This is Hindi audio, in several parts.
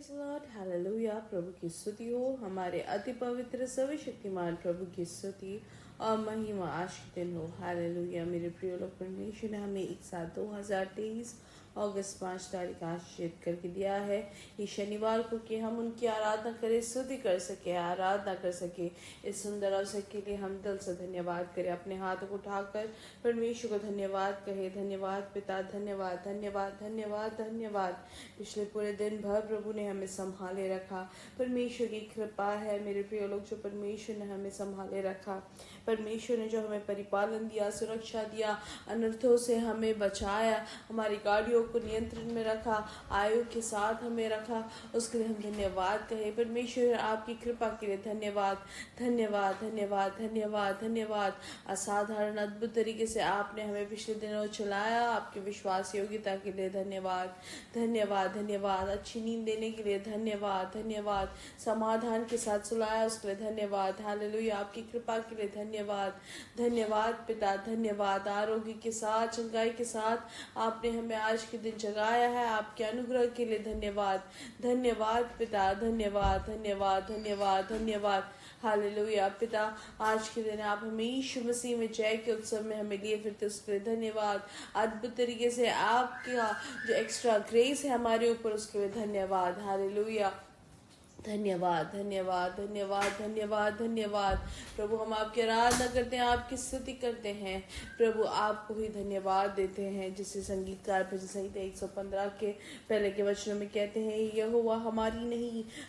Praise Lord, hallelujah. प्रभु की स्तुति हो। हमारे अति पवित्र सर्वशक्तिमान प्रभु की स्तुति और महिमा आज के दिन हो। हालेलुया। मेरे प्रिय लोग, परमेश्वर ने हमें एक साथ 2023 अगस्त 5 तारीख आश्रित करके दिया है इस शनिवार को कि हम उनकी आराधना करें, स्तुति कर सके, आराधना कर सके। इस सुंदर अवसर के लिए हम दिल से धन्यवाद करें। अपने हाथों को उठाकर परमेश्वर को धन्यवाद कहे। धन्यवाद पिता, धन्यवाद धन्यवाद धन्यवाद धन्यवाद। पिछले पूरे दिन भर प्रभु ने हमें संभाले रखा। परमेश्वर की कृपा है मेरे प्रिय लोग, जो परमेश्वर ने हमें संभाले रखा। परमेश्वर ने जो हमें परिपालन दिया, सुरक्षा दिया, अनर्थों से हमें बचाया, हमारी गाड़ियों को नियंत्रण में रखा, आयु के साथ हमें रखा, उसके लिए हम धन्यवाद कहे। परमेश्वर आपकी कृपा के लिए धन्यवाद धन्यवाद धन्यवाद धन्यवाद धन्यवाद। असाधारण अद्भुत तरीके से आपने हमें पिछले दिनों चलाया। आपके विश्वास योग्यता के लिए धन्यवाद धन्यवाद धन्यवाद। अच्छी नींद देने के लिए धन्यवाद धन्यवाद। समाधान के साथ सुलाया, उसके लिए धन्यवाद। हालेलुया। आपकी कृपा के लिए धन्यवाद धन्यवाद पिता, धन्यवाद। आरोग्य के साथ, चंगाई के साथ आपने हमें आज के दिन जगाया है। आपके अनुग्रह के लिए धन्यवाद धन्यवाद पिता, धन्यवाद धन्यवाद धन्यवाद धन्यवाद। हालेलुया पिता, आज के दिन आप हमें यीशु मसीह में जय के उत्सव में हमें लिए फिरते, उसके लिए धन्यवाद। अद्भुत तरीके से आपका जो एक्स्ट्रा ग्रेस है हमारे ऊपर, उसके लिए धन्यवाद। हालेलुया। धन्यवाद धन्यवाद धन्यवाद धन्यवाद धन्यवाद। प्रभु, हम आपकी आराधना करते हैं, आपकी स्तुति करते हैं। प्रभु, आपको ही धन्यवाद देते हैं। जिसे संगीतकार भजन संहिता 115 के पहले के वचनों में कहते हैं, यहोवा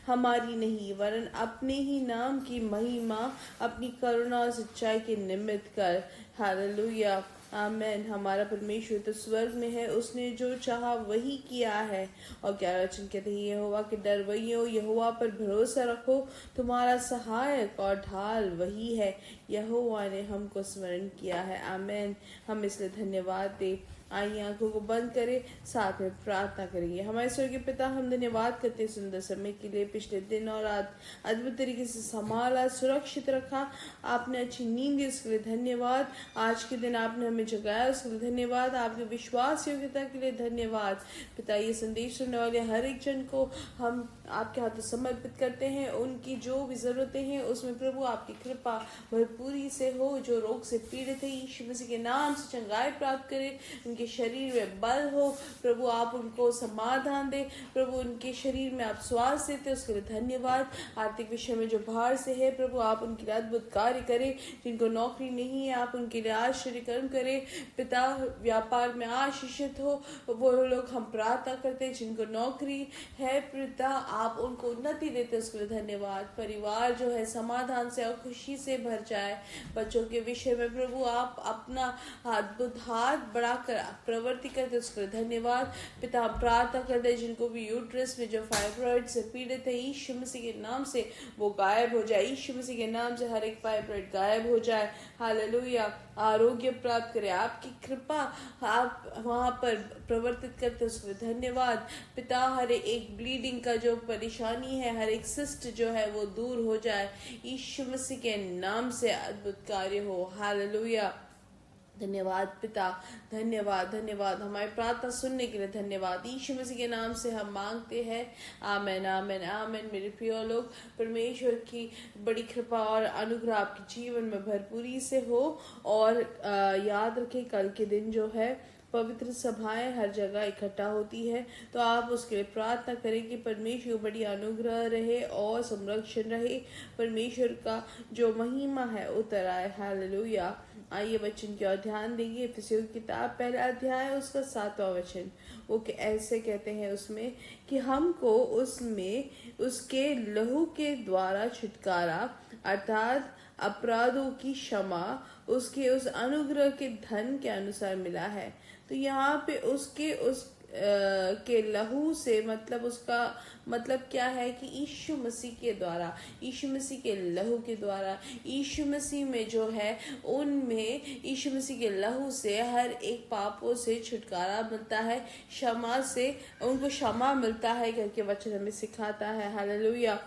हमारी नहीं वरन अपने ही नाम की महिमा अपनी करुणा और सच्चाई के निमित्त कर। Hallelujah amen. हमारा परमेश्वर तो स्वर्ग में है, उसने जो चाहा वही किया है। और 11 वचन कहते हैं, यहोवा के डर वही हो, यहोवा पर भरोसा रखो, तुम्हारा सहायक और ढाल वही है। यहोवा ने हमको स्मरण किया है। आमेन। हम इसलिए धन्यवाद दे। आइए आंखों को बंद करें, साथ में प्रार्थना करेंगे। हमारे स्वर्गीय पिता, हम धन्यवाद करते हैं सुंदर समय के लिए। पिछले दिन और रात अद्भुत तरीके से संभाला, सुरक्षित रखा, आपने अच्छी नींद दी, उसके लिए धन्यवाद। आज के दिन आपने हमें जगाया, उसके लिए धन्यवाद। आपके विश्वास योग्यता के लिए धन्यवाद पिता। ये संदेश सुनने वाले हर एक जन को हम आपके हाथों समर्पित करते हैं। उनकी जो भी जरूरतें हैं उसमें प्रभु आपकी कृपा भरपूरी से हो। जो रोग से पीड़ित है, यीशु मसीह के नाम से चंगाई प्राप्त करें। उनके शरीर में बल हो प्रभु, आप उनको समाधान दे प्रभु। उनके शरीर में आप स्वास्थ्य देते, उसके लिए धन्यवाद। आर्थिक विषय में जो बाहर से है प्रभु, आप उनके लिए अद्भुत कार्य करें। जिनको नौकरी नहीं है, आप उनके लिए आश्चर्य कर्म करें पिता। व्यापार में आशीषित हो वो लोग, हम प्रार्थना करते हैं। जिनको नौकरी है पिता, आप उनको उन्नति देते, उसके लिए धन्यवाद। परिवार जो है समाधान से और खुशी से भर जाए। बच्चों के विषय में प्रभु, आप अपना अद्भुत हाथ बढ़ाकर प्रवृत्ति करते, उसके लिए धन्यवाद पिता। हम प्रार्थना करते हैं जिनको भी यूट्रस में जो फाइब्रॉइड से पीड़ित है, यीशु मसीह के नाम से वो गायब हो जाए। यीशु मसीह के नाम से हर एक फाइब्रॉइड गायब हो जाए। हालेलुया। आरोग्य प्राप्त करे, आपकी कृपा आप वहां पर प्रवर्तित करते, उसके लिए धन्यवाद पिता। हर एक ब्लीडिंग का जो परेशानी है, हर एक सिस्ट जो है वो दूर हो जाए। यीशु मसीह के नाम से अद्भुत कार्य हो। हालेलुया। धन्यवाद पिता, धन्यवाद धन्यवाद। हमारी प्रार्थना सुनने के लिए धन्यवाद। यीशु मसीह के नाम से हम मांगते हैं। आमेन आमेन आमेन। मेरे प्रिय लोग, परमेश्वर की बड़ी कृपा और अनुग्रह आपके जीवन में भरपूरी से हो। और याद रखें, कल के दिन जो है पवित्र सभाएं हर जगह इकट्ठा होती है, तो आप उसके लिए प्रार्थना करें कि परमेश्वर बड़ी अनुग्रह रहे और संरक्षण रहे। परमेश्वर का जो महिमा है उतर आए। हालेलुया। आइए वचन की ओर ध्यान देंगे। इफिसियों की किताब पहला अध्याय उसका 7वां वचन, वो ऐसे कहते हैं उसमें कि हमको उसमें उसके लहू के द्वारा छुटकारा अर्थात अपराधों की क्षमा उसके उस अनुग्रह के धन के अनुसार मिला है। तो यहाँ पे उसके उस के लहू से मतलब उसका मतलब क्या है कि यीशु मसीह के द्वारा, यीशु मसीह के लहू के द्वारा, यीशु मसीह में जो है उनमें यीशु मसीह के लहू से हर एक पापों से छुटकारा मिलता है, क्षमा से उनको क्षमा मिलता है करके वचन हमें सिखाता है। हालेलुया।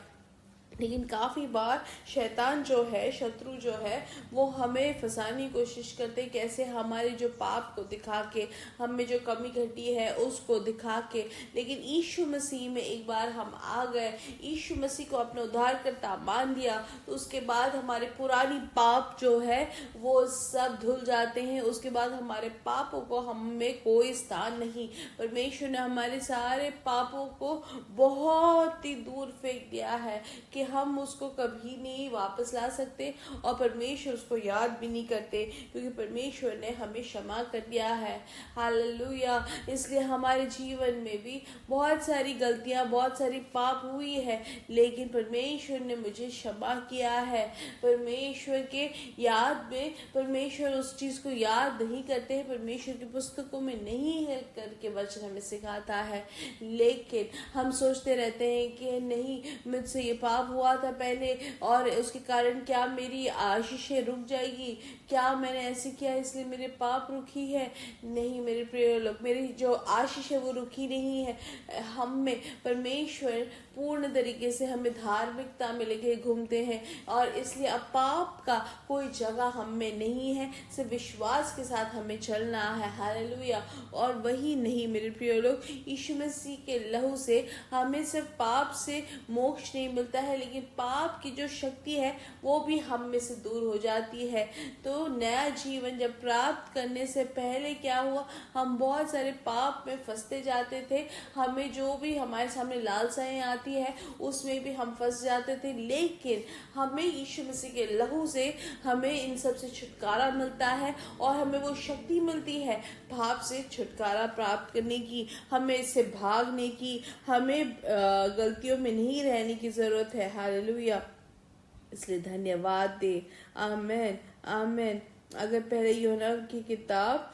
लेकिन काफ़ी बार शैतान जो है, शत्रु जो है, वो हमें फंसाने की कोशिश करते हैं, कैसे हमारे जो पाप को दिखा के, हम में जो कमी घटी है उसको दिखा के। लेकिन यीशु मसीह में एक बार हम आ गए, यीशु मसीह को अपना उद्धारकर्ता मान लिया, तो उसके बाद हमारे पुरानी पाप जो है वो सब धुल जाते हैं। उसके बाद हमारे पापों को हम में कोई स्थान नहीं। परमेश्वर ने हमारे सारे पापों को बहुत ही दूर फेंक दिया है कि हम उसको कभी नहीं वापस ला सकते, और परमेश्वर उसको याद भी नहीं करते, क्योंकि परमेश्वर ने हमें क्षमा कर दिया है। हालेलुया। इसलिए हमारे जीवन में भी बहुत सारी गलतियां, बहुत सारी पाप हुई है, लेकिन परमेश्वर ने मुझे क्षमा किया है। परमेश्वर के याद में परमेश्वर उस चीज को याद नहीं करते हैं, परमेश्वर की पुस्तकों में नहीं है करके वचन हमें सिखाता है। लेकिन हम सोचते रहते हैं कि नहीं, मुझसे ये पाप हुआ था पहले, और उसके कारण क्या मेरी आशीषें रुक जाएगी, क्या मैंने ऐसे किया इसलिए मेरे पाप रुकी है। नहीं मेरे प्रिय लोग, मेरी जो आशीष है वो रुकी नहीं है। हम में परमेश्वर पूर्ण तरीके से हमें धार्मिकता में लेके घूमते हैं, और इसलिए अब पाप का कोई जगह हम में नहीं है। सिर्फ विश्वास के साथ हमें चलना है। हालेलुया। और वही नहीं मेरे प्रिय लोग, यीशु मसीह के लहू से हमें सिर्फ पाप से मोक्ष नहीं मिलता है, लेकिन पाप की जो शक्ति है वो भी हम में से दूर हो जाती है। तो नया जीवन जब प्राप्त करने से पहले क्या हुआ, हम बहुत सारे पाप में फंसते जाते थे। हमें जो भी हमारे सामने लालसाएं आती है उसमें भी हम फंस जाते थे, लेकिन हमें यीशु मसीह के लहू से हमें इन सब से छुटकारा मिलता है, और हमें वो शक्ति मिलती है पाप से छुटकारा प्राप्त करने की, हमें इससे भागने की, हमें गलतियों में नहीं रहने की जरूरत है। हालेलुया। इसलिए धन्यवाद दे। आमेन आमेन। अगर पहले यूहन्ना की किताब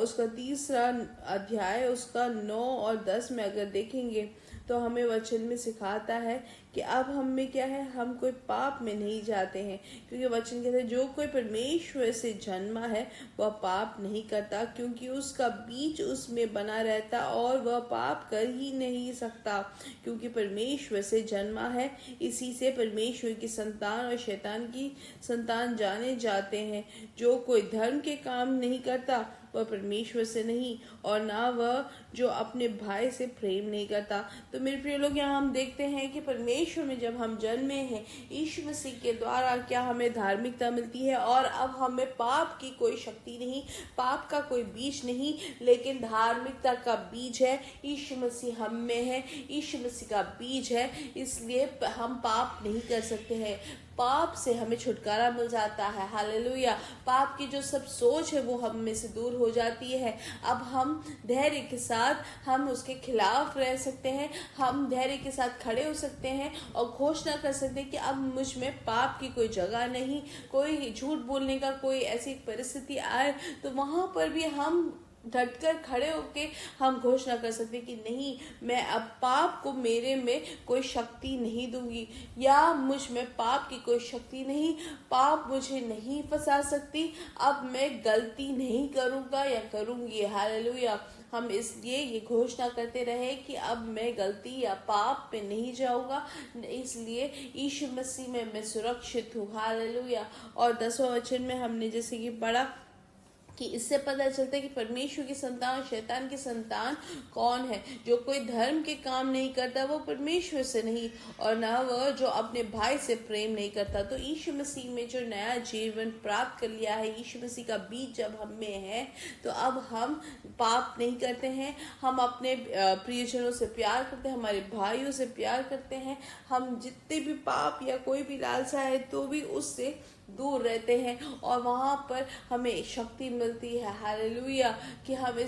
उसका 3 अध्याय उसका 9 और 10 में अगर देखेंगे तो हमें वचन में सिखाता है कि अब हम में क्या है, हम कोई पाप में नहीं जाते हैं, क्योंकि वचन कहते हैं जो कोई परमेश्वर से जन्मा है वह पाप नहीं करता, क्योंकि उसका बीज उसमें बना रहता और वह पाप कर ही नहीं सकता, क्योंकि परमेश्वर से जन्मा है। इसी से परमेश्वर की संतान और शैतान की संतान जाने जाते हैं। जो कोई धर्म के काम नहीं करता वह परमेश्वर से नहीं, और ना वह जो अपने भाई से प्रेम नहीं करता। तो मेरे प्रिय लोग, यहाँ हम देखते हैं कि परमेश्वर में जब हम जन्मे हैं, यीशु मसीह के द्वारा क्या हमें धार्मिकता मिलती है, और अब हमें पाप की कोई शक्ति नहीं, पाप का कोई बीज नहीं, लेकिन धार्मिकता का बीज है। यीशु मसीह हम में है, यीशु मसीह का बीज है, इसलिए हम पाप नहीं कर सकते हैं। पाप से हमें छुटकारा मिल जाता है। हालेलुया। पाप की जो सब सोच है वो हम में से दूर हो जाती है। अब हम धैर्य के साथ हम उसके खिलाफ रह सकते हैं, हम धैर्य के साथ खड़े हो सकते हैं और घोषणा कर सकते हैं कि अब मुझ में पाप की कोई जगह नहीं। कोई झूठ बोलने का कोई ऐसी परिस्थिति आए तो वहां पर भी हम डटकर खड़े होके हम घोषणा कर सकते कि नहीं, मैं अब पाप को मेरे में कोई शक्ति नहीं दूंगी, या मुझ में पाप की कोई शक्ति नहीं, पाप मुझे नहीं फंसा सकती, अब मैं गलती नहीं करूंगा या करूंगी। हालेलुया। हम इसलिए ये घोषणा करते रहे कि अब मैं गलती या पाप पे नहीं जाऊंगा, इसलिए यीशु मसीह में मैं सुरक्षित हूँ। हालेलुया। और 10वां वचन में हमने जैसे कि पढ़ा कि इससे पता चलता है कि परमेश्वर की संतान, शैतान की संतान कौन है। जो कोई धर्म के काम नहीं करता वो परमेश्वर से नहीं, और ना वह जो अपने भाई से प्रेम नहीं करता। तो यीशु मसीह में जो नया जीवन प्राप्त कर लिया है, यीशु मसीह का बीज जब हम में है, तो अब हम पाप नहीं करते हैं। हम अपने प्रियजनों से प्यार करते हैं, हमारे भाइयों से प्यार करते हैं। हम जितने भी पाप या कोई भी लालसा है तो भी उससे दूर रहते हैं, और वहां पर हमें शक्ति मिलती है। हालेलुया। कि हम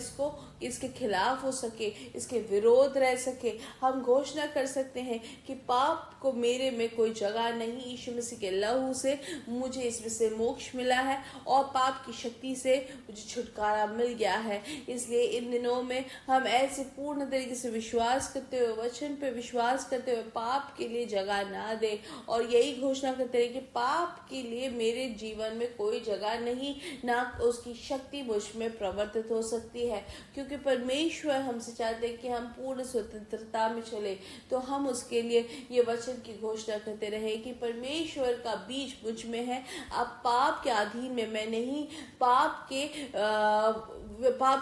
इसके खिलाफ हो सके, इसके विरोध रह सके। हम घोषणा कर सकते हैं कि पाप को मेरे में कोई जगह नहीं। यीशु मसीह के लहू से मुझे इसमें से मोक्ष मिला है, और पाप की शक्ति से मुझे छुटकारा मिल गया है। इसलिए इन दिनों में हम ऐसे पूर्ण तरीके से विश्वास करते हुए, वचन पे विश्वास करते हुए पाप के लिए जगह ना दे, और यही घोषणा करते रहे कि पाप के लिए लिए मेरे जीवन में कोई जगह नहीं, ना उसकी शक्ति मुझ में प्रवर्तित हो सकती है, क्योंकि परमेश्वर हमसे चाहते हैं कि हम पूर्ण स्वतंत्रता में चले। तो हम उसके लिए ये वचन की घोषणा करते रहे कि परमेश्वर का बीज मुझ में है, अब पाप के अधीन में मैं नहीं, पाप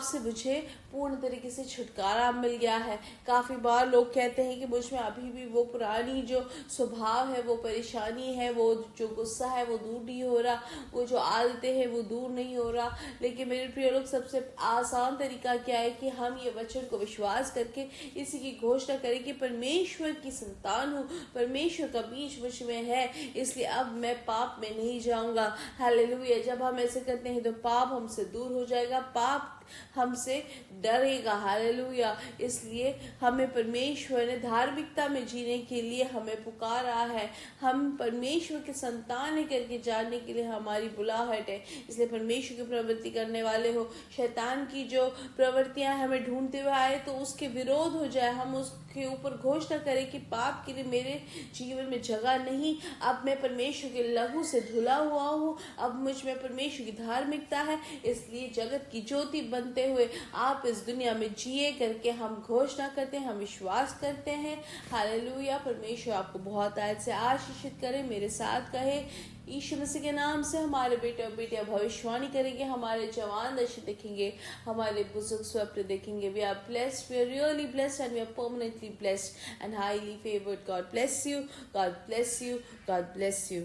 से मुझे पूर्ण तरीके से छुटकारा मिल गया है। काफ़ी बार लोग कहते हैं कि मुझ में अभी भी वो पुरानी जो स्वभाव है, वो परेशानी है, वो जो गुस्सा है वो दूर नहीं हो रहा, वो जो आदतें हैं वो दूर नहीं हो रहा। लेकिन मेरे प्रिय लोग, सबसे आसान तरीका क्या है कि हम ये वचन को विश्वास करके इसी की घोषणा करें कि परमेश्वर की संतान हूँ, परमेश्वर का बीज मुझ में है, इसलिए अब मैं पाप में नहीं जाऊंगा। हालेलुया। जब हम ऐसे करते हैं तो पाप हमसे दूर हो जाएगा, पाप हमसे डरेगा। हालेलुया। इसलिए हमें परमेश्वर ने धार्मिकता में जीने के लिए हमें पुकारा है, हम परमेश्वर के संतान करके जानने के लिए हमारी बुलाहट है। इसलिए परमेश्वर की प्रवृत्ति करने वाले हो, शैतान की जो प्रवृत्तियां हमें ढूंढते हुए आए तो उसके विरोध हो जाए, हम उसके ऊपर घोषणा करें कि पाप के लिए मेरे जीवन में जगह नहीं, अब मैं परमेश्वर के लहू से धुला हुआ हूँ, अब मुझ में परमेश्वर की धार्मिकता है। इसलिए जगत की ज्योति बनते हुए आप इस दुनिया में जिए करके हम घोषणा करते हैं, हम विश्वास करते हैं। हालेलुया। परमेश्वर आपको बहुत आज से आशीषित करे। मेरे साथ कहे, यीशु मसीह के नाम से हमारे बेटे और बेटियां भविष्यवाणी करेंगे, हमारे जवान दर्शन देखेंगे, हमारे बुजुर्ग स्वप्न देखेंगे। We are blessed, we are really blessed and we are permanently blessed and highly favoured. God bless you, God bless you, God bless you.